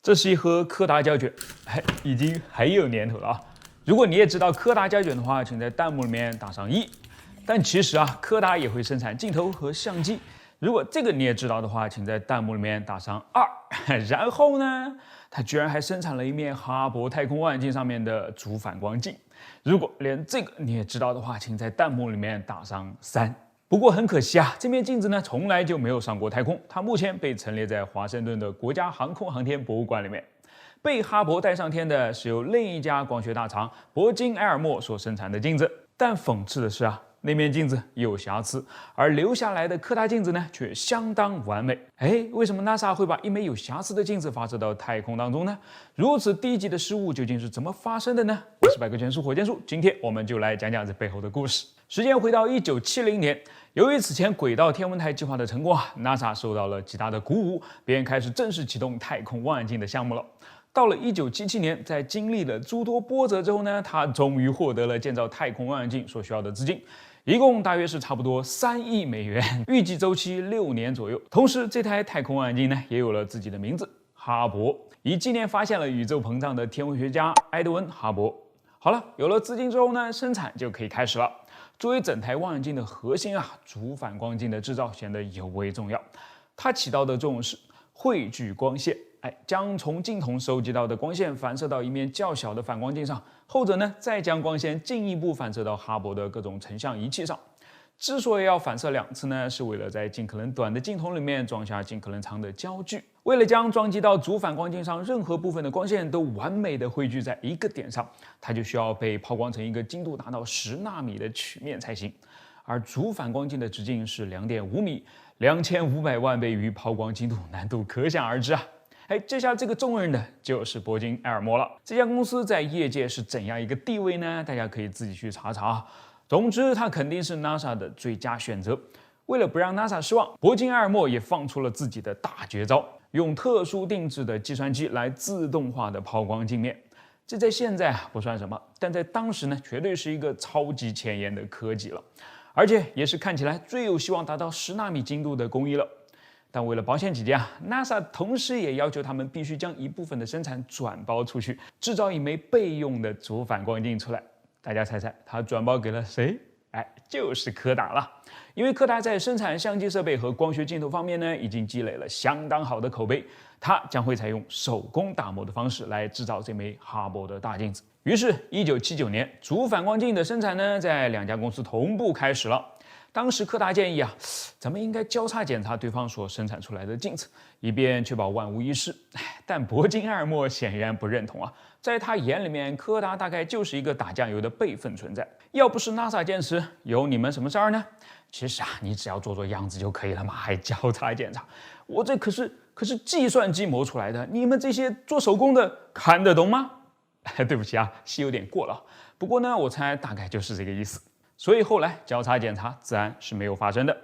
这是一盒柯达胶卷，已经很有年头了啊！如果你也知道柯达胶卷的话，请在弹幕里面打上1。但其实啊，柯达也会生产镜头和相机。如果这个你也知道的话，请在弹幕里面打上2。然后呢，它居然还生产了一面哈勃太空望远镜上面的主反光镜。如果连这个你也知道的话，请在弹幕里面打上3。不过很可惜啊，这面镜子呢从来就没有上过太空，它目前被陈列在华盛顿的国家航空航天博物馆里面。被哈勃带上天的是由另一家光学大厂铂金埃尔默所生产的镜子，但讽刺的是啊，那面镜子有瑕疵，而留下来的柯达镜子呢却相当完美。为什么 NASA 会把一枚有瑕疵的镜子发射到太空当中呢？如此低级的失误究竟是怎么发生的呢？我是百科全书火箭叔，今天我们就来讲讲这背后的故事。时间回到1970年，由于此前轨道天文台计划的成功啊 ，NASA 受到了极大的鼓舞，便开始正式启动太空望远镜的项目了。到了1977年，在经历了诸多波折之后呢，他终于获得了建造太空望远镜所需要的资金，一共大约是差不多3亿美元，预计周期6年左右。同时，这台太空望远镜呢，也有了自己的名字——哈勃，以纪念发现了宇宙膨胀的天文学家埃德温·哈勃。好了，有了资金之后呢，生产就可以开始了。作为整台望远镜的核心啊，主反光镜的制造显得尤为重要。它起到的作用是汇聚光线，将从镜筒收集到的光线反射到一面较小的反光镜上，后者呢再将光线进一步反射到哈勃的各种成像仪器上。之所以要反射2次呢，是为了在尽可能短的镜筒里面装下尽可能长的焦距。为了将装机到主反光镜上任何部分的光线都完美的汇聚在一个点上，它就需要被抛光成一个精度达到10纳米的曲面才行。而主反光镜的直径是2.5米，2500万倍于抛光精度，难度可想而知啊！接下这个重任的就是铂金埃尔默了。这家公司在业界是怎样一个地位呢？大家可以自己去查查。总之，它肯定是 NASA 的最佳选择。为了不让 NASA 失望，铂金埃尔默也放出了自己的大绝招，用特殊定制的计算机来自动化的抛光镜面。这在现在不算什么，但在当时呢，绝对是一个超级前沿的科技了，而且也是看起来最有希望达到10纳米精度的工艺了。但为了保险起见，NASA 同时也要求他们必须将一部分的生产转包出去，制造一枚备用的主反光镜出来。大家猜猜，他转包给了谁？就是柯达了。因为柯达在生产相机设备和光学镜头方面呢，已经积累了相当好的口碑，它将会采用手工打磨的方式来制造这枚哈勃的大镜子。于是，1979年，主反光镜的生产呢，在2家公司同步开始了。当时柯达建议咱们应该交叉检查对方所生产出来的镜子，以便确保万无一失。但铂金埃尔默显然不认同在他眼里面，柯达大概就是一个打酱油的备份存在。要不是 NASA 坚持，有你们什么事儿呢？其实你只要做做样子就可以了嘛，还交叉检查？我这可是计算机磨出来的，你们这些做手工的看得懂吗？对不起是有点过了。不过呢，我猜大概就是这个意思。所以后来交叉检查自然是没有发生的。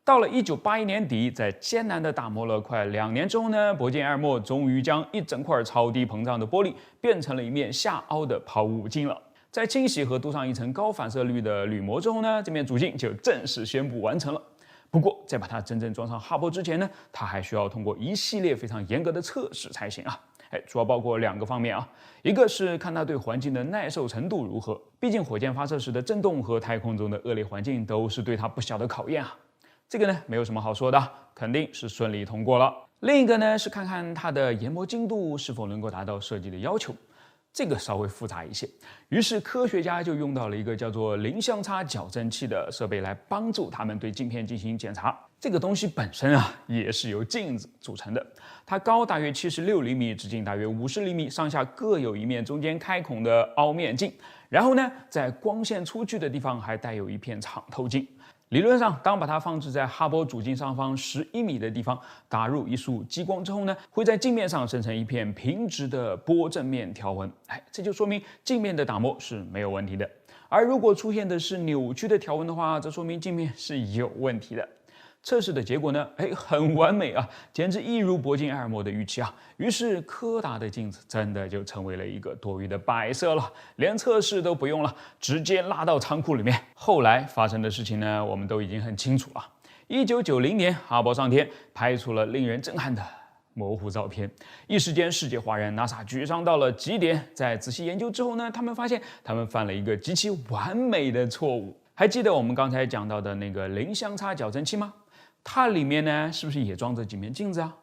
到了1981年底，在艰难地打磨了快2年之后呢，铂金埃尔默终于将一整块超低膨胀的玻璃变成了一面下凹的抛物镜了。在清洗和镀上一层高反射率的铝膜之后呢，这面主镜就正式宣布完成了。不过在把它真正装上哈勃之前呢，它还需要通过一系列非常严格的测试才行主要包括2个方面一个是看它对环境的耐受程度如何，毕竟火箭发射时的震动和太空中的恶劣环境都是对它不小的考验这个呢没有什么好说的，肯定是顺利通过了。另一个呢是看看它的研磨精度是否能够达到设计的要求，这个稍微复杂一些。于是科学家就用到了一个叫做零相差矫正器的设备来帮助他们对镜片进行检查。这个东西本身也是由镜子组成的，它高大约76厘米，直径大约50厘米，上下各有一面中间开孔的凹面镜。然后呢，在光线出去的地方还带有一片敞透镜。理论上，当把它放置在哈勃主镜上方11米的地方，打入一束激光之后呢，会在镜面上生成一片平直的波正面条纹。这就说明镜面的打磨是没有问题的。而如果出现的是扭曲的条纹的话，这说明镜面是有问题的。测试的结果呢，很完美简直一如铂金埃尔默的预期于是柯达的镜子真的就成为了一个多余的摆设了，连测试都不用了，直接拉到仓库里面。后来发生的事情呢，我们都已经很清楚了。1990年，哈勃上天，拍出了令人震撼的模糊照片，一时间世界哗然 ，NASA 沮丧到了极点。在仔细研究之后呢，他们发现他们犯了一个极其完美的错误。还记得我们刚才讲到的那个零相差矫正器吗？它里面呢是不是也装着几面镜子啊？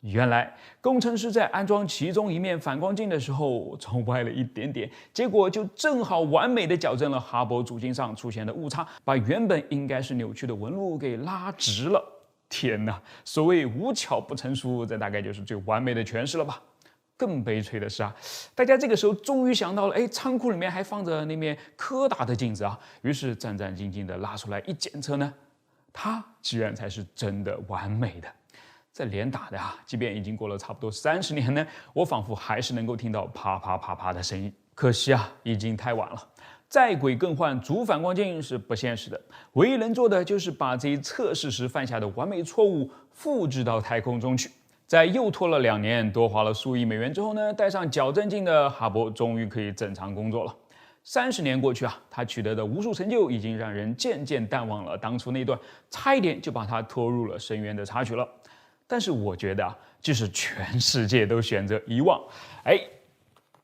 原来工程师在安装其中一面反光镜的时候装歪了一点点，结果就正好完美的矫正了哈勃主镜上出现的误差，把原本应该是扭曲的纹路给拉直了。天哪，所谓无巧不成书，这大概就是最完美的诠释了吧。更悲催的是啊，大家这个时候终于想到了，哎，仓库里面还放着那面柯达的镜子啊，于是战战兢兢的拉出来一检测呢，它居然才是真的完美的。这连打的啊，即便已经过了差不多30年呢，我仿佛还是能够听到啪啪啪啪的声音。可惜啊，已经太晚了。再鬼更换主反光镜是不现实的，唯一能做的就是把这一测试时犯下的完美错误复制到太空中去。在又拖了2年，多花了数亿美元之后呢，戴上矫正镜的哈勃终于可以正常工作了。30年过去啊，他取得的无数成就已经让人渐渐淡忘了当初那段差一点就把他拖入了深渊的插曲了。但是我觉得啊，即使全世界都选择遗忘，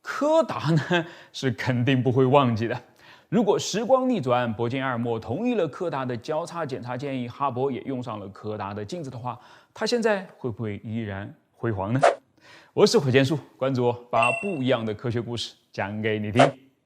柯达呢是肯定不会忘记的。如果时光逆转，铂金埃尔默同意了柯达的交叉检查建议，哈勃也用上了柯达的镜子的话，他现在会不会依然辉煌呢？我是火箭树，关注我，把不一样的科学故事讲给你听。